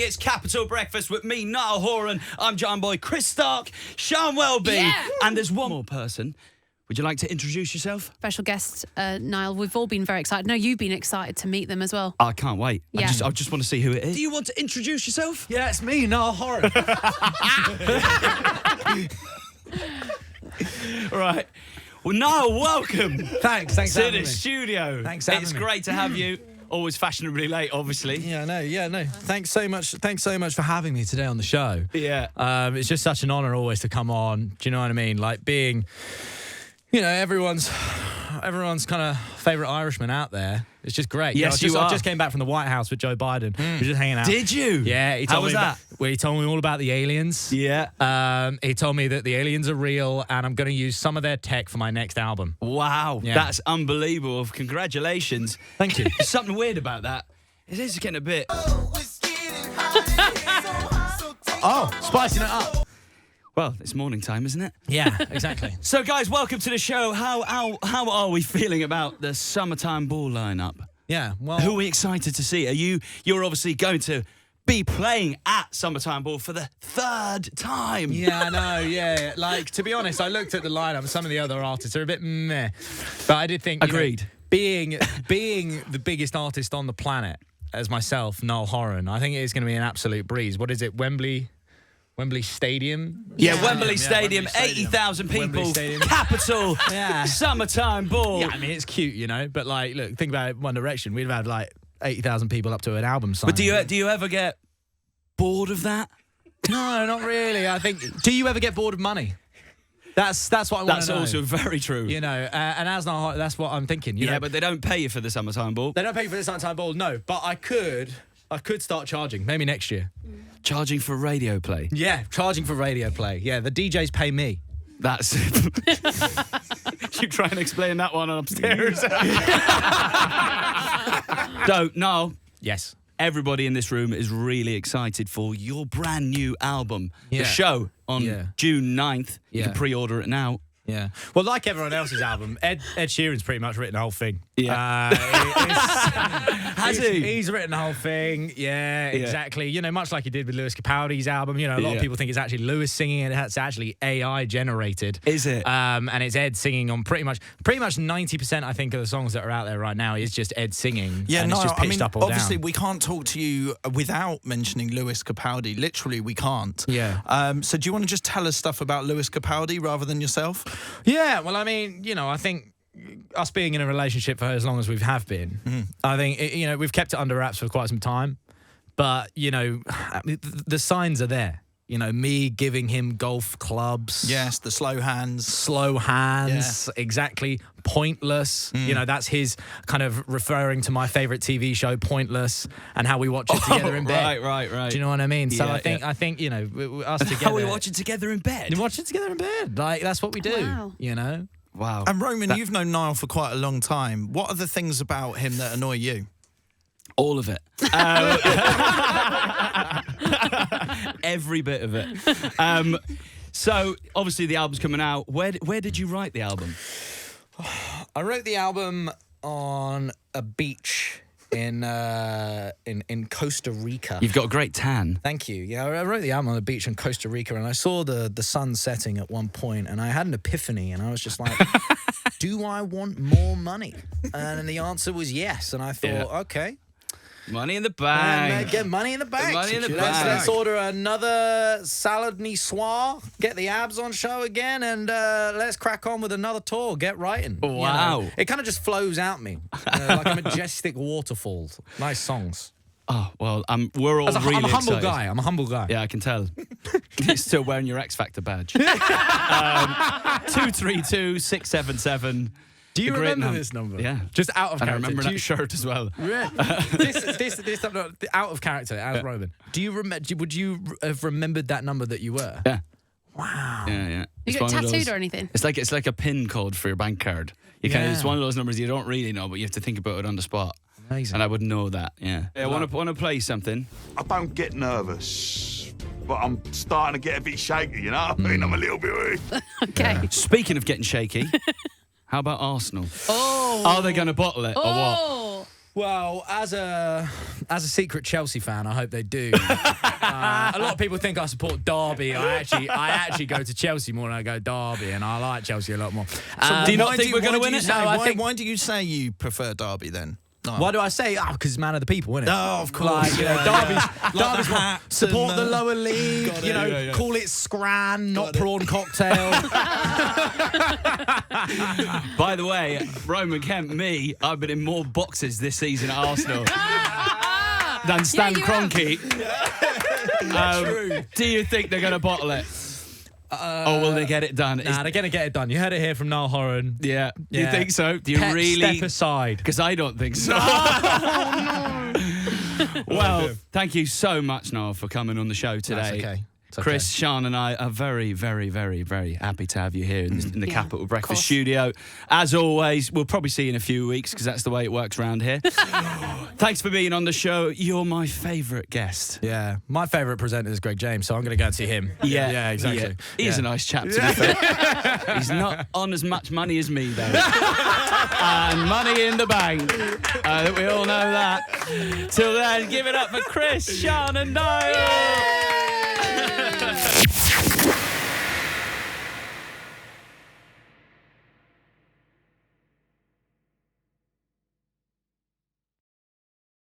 It's Capital Breakfast with me, Niall Horan. I'm John Boy, Chris Stark, Sean Welby, and there's one more person. Would you like to introduce yourself? Special guest, Niall. We've all been very excited. No, you've been excited to meet them as well. I can't wait. Yeah. I just want to see who it is. Do you want to introduce yourself? Yeah, it's me, Niall Horan. Right. Well, Niall, welcome. Thanks to for having the me. studio. Thanks for having It's me. great to have you. Always fashionably late, obviously. Yeah, no. Thanks so much for having me today on the show. Yeah. It's just such an honour always to come on. Do you know what I mean? Like being, everyone's kind of favourite Irishman out there. It's just great. Yes, I are. just came back from the White House with Joe Biden. We were just hanging out. Did you? Yeah. How was that? He told me all about the aliens. Yeah. He told me that the aliens are real and I'm going to use some of their tech for my next album. Wow. Yeah. That's unbelievable. Congratulations. Thank you. There's something weird about that. It is getting a bit... Oh, spicing it up. Well, it's morning time, isn't it? Yeah, exactly. So, guys, welcome to the show. How are we feeling about the Summertime Ball lineup? Yeah, well... Who are we excited to see? You're obviously going to be playing at Summertime Ball for the third time. Yeah, I know, yeah. Like, to be honest, I looked at the lineup. Some of the other artists are a bit meh. But I did think... Agreed. Being the biggest artist on the planet, as myself, Niall Horan, I think it is going to be an absolute breeze. What is it, Wembley Stadium? Yeah, Wembley Stadium, Wembley Stadium. 80,000 people, Wembley Stadium. Capital, Yeah. Summertime Ball. Yeah, I mean, it's cute, But, like, look, think about it, One Direction. We'd have had, like, 80,000 people up to an album signing. But do you ever get bored of that? No, not really. I think... Do you ever get bored of money? That's what I want to know. That's also very true. And as Niall, that's what I'm thinking. You know? But they don't pay you for the Summertime Ball. They don't pay for this Summertime Ball, no. But I could start charging, maybe next year. Charging for radio play. Yeah, charging for radio play. Yeah, the DJs pay me. That's... You try and explain that one upstairs. No. Yes. Everybody in this room is really excited for your brand new album. Yeah. The show on June 9th. You can pre-order it now. Yeah. Well, like everyone else's album, Ed Sheeran's pretty much written the whole thing. Yeah. Has he? He's written the whole thing. Yeah, exactly. much like he did with Lewis Capaldi's album. A lot of people think it's actually Lewis singing and it's actually AI generated. Is it? And it's Ed singing on pretty much 90%, I think, of the songs that are out there right now is just Ed singing. Yeah, and it's just pitched up or obviously down. we can't talk to you without mentioning Lewis Capaldi. Literally, we can't. Yeah. So do you want to just tell us stuff about Lewis Capaldi rather than yourself? Yeah, well, I mean, I think us being in a relationship for as long as we have been, I think, we've kept it under wraps for quite some time. But, the signs are there. Me giving him golf clubs. Yes, the slow hands. Exactly. Pointless. That's his kind of referring to my favourite TV show, Pointless, and how we watch it together in bed. Right. Do you know what I mean? So Yeah, I think us together. How we watch it together in bed? We watch it together in bed. Like, that's what we do. Wow. Wow. And Roman, you've known Niall for quite a long time. What are the things about him that annoy you? All of it. Every bit of it. So, obviously, the album's coming out. Where did you write the album? I wrote the album on a beach in Costa Rica. You've got a great tan. Thank you. Yeah, I wrote the album on a beach in Costa Rica, and I saw the sun setting at one point, and I had an epiphany, and I was just like, do I want more money? And the answer was yes, and I thought, okay. Money in the bank. And get money in the bank. Money in the bank. Let's order another salad niçoise, get the abs on show again, and let's crack on with another tour. Get writing. Wow. It kind of just flows out me like a majestic waterfall. Nice songs. Oh, well, we're all really I'm a humble excited. guy. I'm a humble guy. Yeah, I can tell. You're still wearing your X Factor badge. 232-677. Do you remember this number? Yeah. Just out of And I character. remember that shirt as well. This out of character as Roman. Do you would you have remembered that number that you were? Yeah. Wow. Yeah. You got tattooed or anything? It's like a PIN code for your bank card. It's one of those numbers you don't really know, but you have to think about it on the spot. Amazing. And I wouldn't know that. Yeah. I want to play something. I don't get nervous, but I'm starting to get a bit shaky, you know what I mean? I'm a little bit weak. Okay. Speaking of getting shaky, how about Arsenal? Oh. Are they going to bottle it or what? Well, as a secret Chelsea fan, I hope they do. A lot of people think I support Derby. I actually go to Chelsea more than I go Derby, and I like Chelsea a lot more. do you not think we're going to win it? No, I think. Why do you say you prefer Derby then? No. Why do I say? Oh, because it's man of the people, isn't it? Oh, of course. Like, Derby's what, support the lower league. Call it Scran, not prawn cocktail. By the way, Roman Kemp, I've been in more boxes this season at Arsenal than Stan Kroenke. True. Do you think they're going to bottle it? Or will they get it done? Nah, they're going to get it done. You heard it here from Niall Horan. Yeah. Do you think so? Do you Pet really? Step aside. Because I don't think so. Well, thank you so much, Niall, for coming on the show today. That's okay. It's okay. Chris, Sean and I are very, very, very, very happy to have you here in the Capital Breakfast studio. As always, we'll probably see you in a few weeks because that's the way it works around here. Thanks for being on the show. You're my favourite guest. Yeah. My favourite presenter is Greg James, so I'm going to go and see him. Yeah, exactly. Yeah. He's a nice chap, to be fair. He's not on as much money as me, though. And money in the bank. We all know that. Till then, give it up for Chris, Sean and Niall.